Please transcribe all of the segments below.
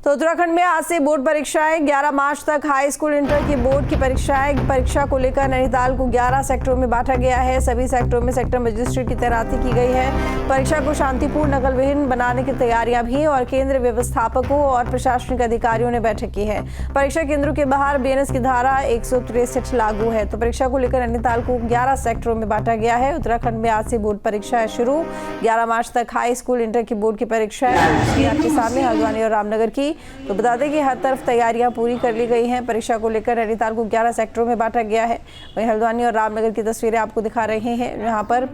तो उत्तराखंड में आज से बोर्ड परीक्षाएं 11 मार्च तक हाई स्कूल इंटर की बोर्ड की परीक्षा को लेकर नैनीताल को 11 सेक्टरों में बांटा गया है। सभी सेक्टरों में सेक्टर मजिस्ट्रेट की तैनाती की गई है। परीक्षा को शांतिपूर्ण नकल विहीन बनाने की तैयारियां भी और केंद्र व्यवस्थापकों और प्रशासनिक अधिकारियों ने बैठक की है। परीक्षा केंद्रों के बाहर बीएनएस की धारा 163 लागू है। तो परीक्षा को लेकर नैनीताल को 11 सेक्टरों में बांटा गया है। उत्तराखंड में आज से बोर्ड परीक्षाएं शुरू। 11 मार्च तक हाई स्कूल इंटर की बोर्ड की परीक्षाएं आपके सामने हल्द्वानी और रामनगर की। तो बता दें कि हर तरफ तैयारियां पूरी कर ली गई हैं। परीक्षा को लेकर नैनीताल को 11 सेक्टरों में बांटा गया है। वहीं हल्द्वानी और रामनगर की तस्वीरें आपको दिखा रहे हैं, जहां पर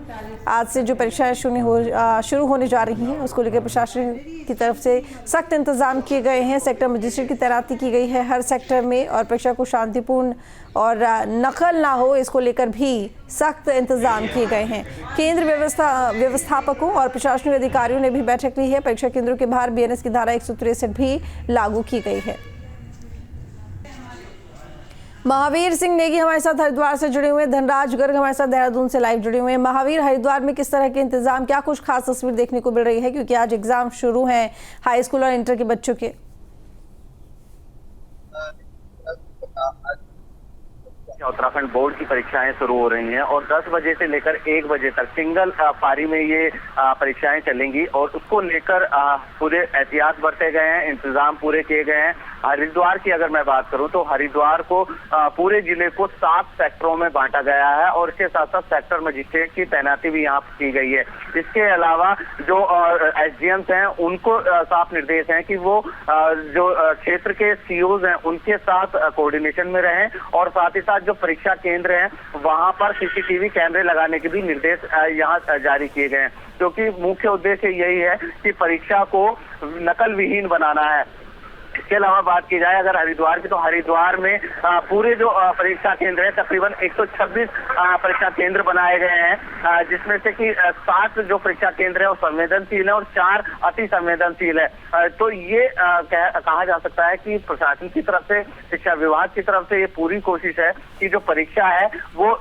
आज से जो परीक्षाएं शुरू होने जा रही हैं उसको लेकर प्रशासन की तरफ से सख्त इंतजाम किए गए हैं। सेक्टर मजिस्ट्रेट की तैनाती की गई है हर सेक्टर में और परीक्षा को शांतिपूर्ण और नकल ना हो इसको लेकर भी सख्त इंतजाम किए गए हैं। केंद्र व्यवस्थापकों और प्रशासनिक अधिकारियों ने भी बैठक ली है। परीक्षा केंद्रों के बाहर बीएनएस की धारा 163 भी लागू की गई है। महावीर सिंह नेगी हमारे साथ हरिद्वार से जुड़े हुए, धनराज गर्ग हमारे साथ देहरादून से लाइव जुड़े हुए हैं। महावीर, हरिद्वार में किस तरह के इंतजाम, क्या कुछ खास तस्वीर देखने को मिल रही है, क्योंकि आज एग्जाम शुरू हैं हाई स्कूल और इंटर के बच्चों के? उत्तराखंड बोर्ड की परीक्षाएं शुरू हो रही हैं और 10 बजे से लेकर 1 बजे तक सिंगल पारी में ये परीक्षाएं चलेंगी और उसको लेकर पूरे एहतियात बरते गए हैं, इंतजाम पूरे किए गए हैं। हरिद्वार की अगर मैं बात करूं तो हरिद्वार को पूरे जिले को 7 सेक्टरों में बांटा गया है और इसके साथ साथ सेक्टर मजिस्ट्रेट की तैनाती भी यहाँ की गई है। इसके अलावा जो एसडीएम्स हैं उनको साफ निर्देश हैं कि वो जो क्षेत्र के सीओज हैं उनके साथ कोऑर्डिनेशन में रहें और साथ ही साथ जो परीक्षा केंद्र हैं वहां पर सीसीटीवी कैमरे लगाने के भी निर्देश यहाँ जारी किए गए हैं, क्योंकि मुख्य उद्देश्य यही है कि परीक्षा को नकल विहीन बनाना है। इसके अलावा बात की जाए अगर हरिद्वार की, तो हरिद्वार में पूरे जो परीक्षा केंद्र है तकरीबन 126 परीक्षा केंद्र बनाए गए हैं, जिसमें से कि 7 जो परीक्षा केंद्र है वो संवेदनशील है और 4 अति संवेदनशील है। तो ये कहा जा सकता है कि प्रशासन की तरफ से, शिक्षा विभाग की तरफ से ये पूरी कोशिश है कि जो परीक्षा है वो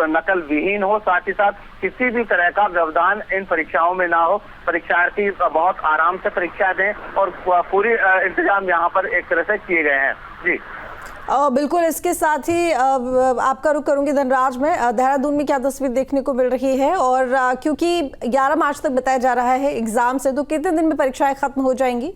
नकल विहीन हो, साथ ही साथ किसी भी तरह का व्यवधान इन परीक्षाओं में ना हो, परीक्षार्थी बहुत आराम से परीक्षा दें और पूरी इंतजाम यहाँ पर एक तरह से किए गए हैं। जी बिल्कुल। इसके साथ ही आपका रुख करूंगी धनराज में, देहरादून में क्या तस्वीर देखने को मिल रही है और क्योंकि 11 मार्च तक बताया जा रहा है एग्जाम से, तो कितने दिन में परीक्षाएं खत्म हो जाएंगी?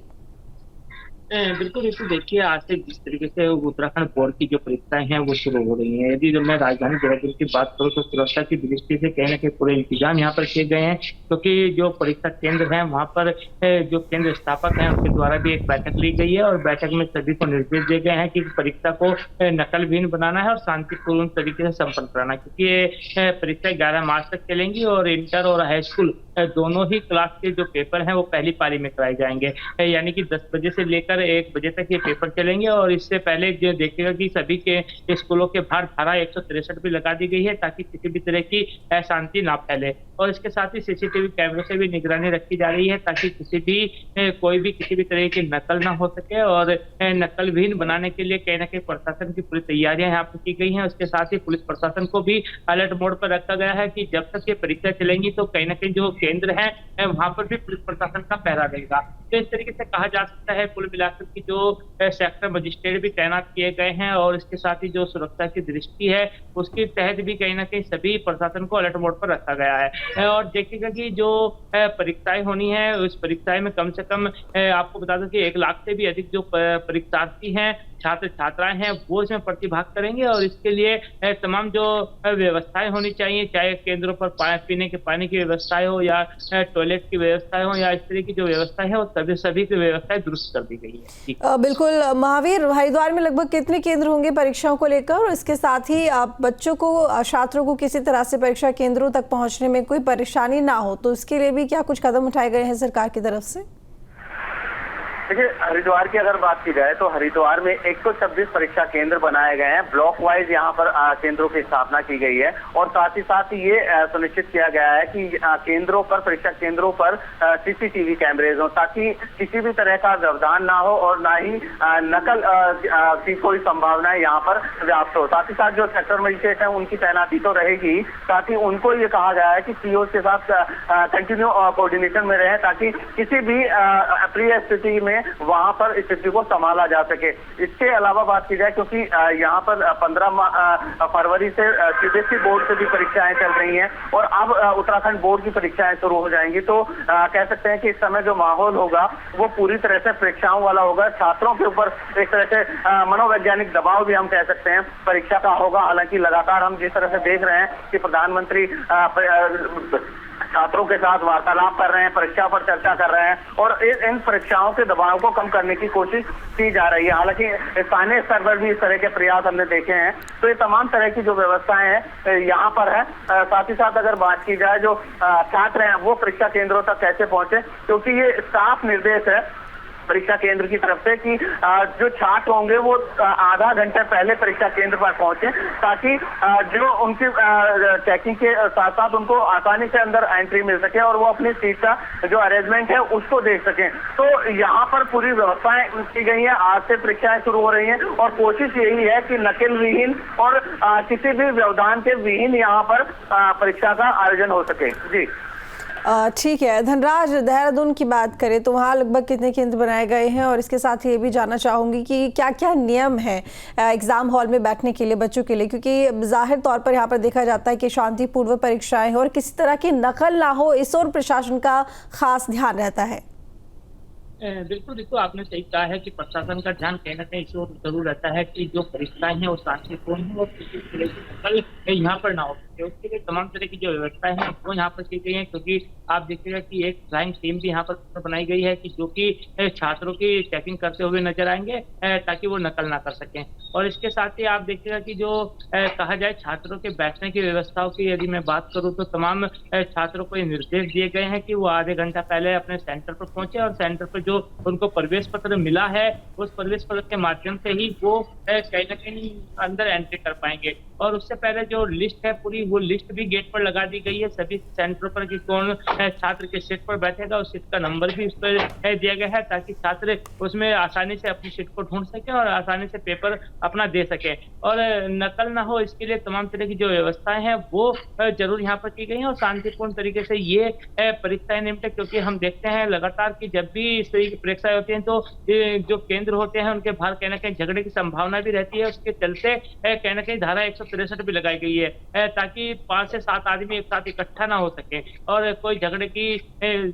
बिल्कुल, इसको देखिए आज से जिस तरीके से उत्तराखंड बोर्ड की जो परीक्षाएं हैं वो शुरू हो रही हैं। यदि मैं राजधानी देहरादून की बात करूं तो सुरक्षा की दृष्टि से कहीं ना कहीं पूरे इंतजाम यहाँ पर किए गए हैं, क्योंकि जो परीक्षा केंद्र हैं वहाँ पर जो केंद्र स्थापक हैं उनके द्वारा भी एक बैठक ली गई है और बैठक में सभी को निर्देश दिए गए हैं कि परीक्षा को नकल विहीन बनाना है और शांतिपूर्ण तरीके से संपन्न कराना है, क्योंकि ये परीक्षा 11 मार्च तक चलेंगी और इंटर और हाई स्कूल दोनों ही क्लास के जो पेपर हैं वो पहली पारी में कराए जाएंगे, यानी कि 10 बजे से लेकर 1 बजे तक ये पेपर चलेंगे। और इससे पहले जो देखिएगा कि सभी के स्कूलों के बाहर धारा 163 भी लगा दी गई है ताकि किसी भी तरह की अशांति ना फैले और इसके साथ ही सीसीटीवी कैमरों से भी निगरानी रखी जा रही है ताकि कोई भी किसी भी तरह की नकल ना हो सके और नकल विहीन बनाने के लिए कहीं ना कहीं प्रशासन की पूरी तैयारियां यहाँ पर की गई हैं। उसके साथ ही पुलिस प्रशासन को भी अलर्ट मोड पर रखा गया है कि जब तक ये परीक्षा चलेंगी तो कहीं ना कहीं जो केंद्र है वहां पर भी पुलिस प्रशासन का पहरा रहेगा। तो इस तरीके से कहा जा सकता है कुल मिलाकर की जो सेक्टर मजिस्ट्रेट भी तैनात किए गए हैं और इसके साथ ही जो सुरक्षा की दृष्टि है उसके तहत भी कहीं ना कहीं सभी प्रशासन को अलर्ट मोड पर रखा गया है। और देखिएगा कि जो परीक्षाएं होनी है उस परीक्षाएं में कम से कम आपको बता दूं कि 1 लाख से भी अधिक जो परीक्षार्थी हैं, छात्र छात्राएं हैं वो इसमें प्रतिभाग करेंगे और इसके लिए तमाम जो व्यवस्थाएं होनी चाहिए, चाहे केंद्रों पर पीने के पानी की व्यवस्थाएं हो या टॉयलेट की व्यवस्थाएं हो या इस तरह की जो व्यवस्था है वो सभी की व्यवस्थाएं दुरुस्त कर दी गई है। बिल्कुल महावीर, हरिद्वार में लगभग कितने केंद्र होंगे परीक्षाओं को लेकर और इसके साथ ही बच्चों को, छात्रों को किसी तरह से परीक्षा केंद्रों तक पहुंचने में कोई परेशानी ना हो, तो इसके लिए भी क्या कुछ कदम उठाए गए हैं सरकार की तरफ से? देखिए, हरिद्वार की अगर बात की जाए तो हरिद्वार में 126 परीक्षा केंद्र बनाए गए हैं। ब्लॉक वाइज यहाँ पर केंद्रों की स्थापना की गई है और साथ ही साथ ये सुनिश्चित किया गया है कि केंद्रों पर, परीक्षा केंद्रों पर सीसीटीवी कैमरेज हो ताकि किसी भी तरह का व्यवधान ना हो और ना ही नकल की कोई संभावना यहाँ पर व्याप्त हो। साथ ही साथ जो सेक्टर मजिस्ट्रेट है उनकी तैनाती तो रहेगी, साथ ही उनको ये कहा गया है कि सीओ के साथ कंटिन्यू कोऑर्डिनेशन में रहे ताकि किसी भी अप्रिय स्थिति में सके, वहां पर स्थिति को संभाला जा सके। इसके अलावा बात की जाए, क्योंकि यहाँ पर 15 फरवरी से सीबीएसई बोर्ड से भी परीक्षाएं चल रही हैं और अब उत्तराखंड बोर्ड की परीक्षाएं शुरू हो जाएंगी, तो कह सकते हैं कि इस समय जो माहौल होगा वो पूरी तरह से परीक्षाओं वाला होगा। छात्रों के ऊपर एक तरह से मनोवैज्ञानिक दबाव भी हम कह सकते हैं परीक्षा का होगा। हालांकि लगातार हम जिस तरह से देख रहे हैं कि प्रधानमंत्री छात्रों के साथ वार्तालाप कर रहे हैं, परीक्षा पर चर्चा कर रहे हैं और इन परीक्षाओं के दबाव को कम करने की कोशिश की जा रही है। हालांकि स्थानीय स्तर पर भी इस तरह के प्रयास हमने देखे हैं। तो ये तमाम तरह की जो व्यवस्थाएं हैं यहाँ पर है। साथ ही साथ अगर बात की जाए जो छात्र हैं वो परीक्षा केंद्रों तक कैसे पहुंचे, क्योंकि ये साफ निर्देश है परीक्षा केंद्र की तरफ से कि जो छात्र होंगे वो आधा घंटे पहले परीक्षा केंद्र पर पहुंचे, ताकि जो उनकी चेकिंग के साथ साथ उनको आसानी से अंदर एंट्री मिल सके और वो अपनी सीट का जो अरेंजमेंट है उसको देख सकें। तो यहाँ पर पूरी व्यवस्थाएं की गई हैं। आज से परीक्षाएं शुरू हो रही हैं और कोशिश यही है कि नकल विहीन और किसी भी व्यवधान के विहीन यहाँ पर परीक्षा का आयोजन हो सके। जी ठीक है धनराज, देहरादून की बात करें तो वहाँ लगभग कितने केंद्र बनाए गए हैं और इसके साथ ये भी जानना चाहूँगी कि क्या क्या नियम है एग्ज़ाम हॉल में बैठने के लिए बच्चों के लिए, क्योंकि जाहिर तौर पर यहाँ पर देखा जाता है कि शांतिपूर्व परीक्षाएं हो और किसी तरह की नकल ना हो, इस और प्रशासन का खास ध्यान रहता है। बिल्कुल बिल्कुल आपने सही कहा है कि प्रशासन का ध्यान कहीं ना कहीं इस ओर जरूर रहता है कि जो परीक्षाएं हैं वो शांतिपूर्ण हो और किसी तरह की नकल यहाँ पर ना हो। उसके लिए तमाम तरह की जो व्यवस्थाएं हैं वो यहाँ पर की गई हैं, क्योंकि आप देखिएगा कि एक फ्लाइंग टीम भी यहाँ पर बनाई गई है कि जो कि छात्रों की चेकिंग करते हुए नजर आएंगे ताकि वो नकल ना कर सकें। और इसके साथ ही आप देखिएगा कि जो कहा जाए छात्रों के बैठने की व्यवस्थाओं की यदि मैं बात करूँ तो तमाम छात्रों को ये निर्देश दिए गए हैं कि वो आधे घंटा पहले अपने सेंटर पर पहुंचे और सेंटर पर जो उनको प्रवेश पत्र मिला है उस प्रवेश पत्र के माध्यम से ही वो कहीं ना कहीं अंदर एंट्री कर पाएंगे। और उससे पहले जो लिस्ट है पूरी वो लिस्ट भी गेट पर लगा दी गई है सभी सेंटरों पर कि कौन छात्र के सीट पर बैठेगा, उस सीट का नंबर भी उस पर दिया गया है ताकि छात्र उसमें आसानी से अपनी सीट को ढूंढ सके और आसानी से पेपर अपना दे सके और नकल ना हो। इसके लिए तमाम तरह की जो व्यवस्थाएं हैं वो जरूर यहाँ पर की गई हैं और शांतिपूर्ण तरीके से ये परीक्षाएं नियमित, क्योंकि हम देखते हैं लगातार कि जब भी इस तरीके की परीक्षाएं होती हैं तो जो केंद्र होते हैं उनके बाहर कहीं ना कहीं झगड़े की संभावना भी रहती है। उसके चलते कहीं ना कहीं धारा 163 भी लगाई गई है ताकि 5 से 7 आदमी एक साथ इकट्ठा ना हो सके और कोई झगड़े की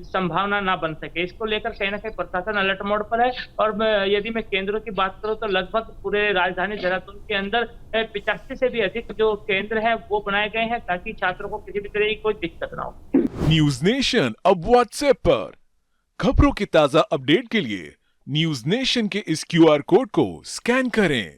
संभावना ना बन सके। इसको लेकर कहीं ना कहीं प्रशासन अलर्ट मोड पर है। और यदि मैं केंद्रों की बात करूं तो लगभग पूरे राजधानी देहरादून के अंदर 85 से भी अधिक जो केंद्र है वो बनाए गए हैं ताकि छात्रों को किसी भी तरह की कोई दिक्कत ना हो। न्यूज नेशन अब व्हाट्सएप पर खबरों की ताजा अपडेट के लिए न्यूज नेशन के इस QR कोड को स्कैन करें।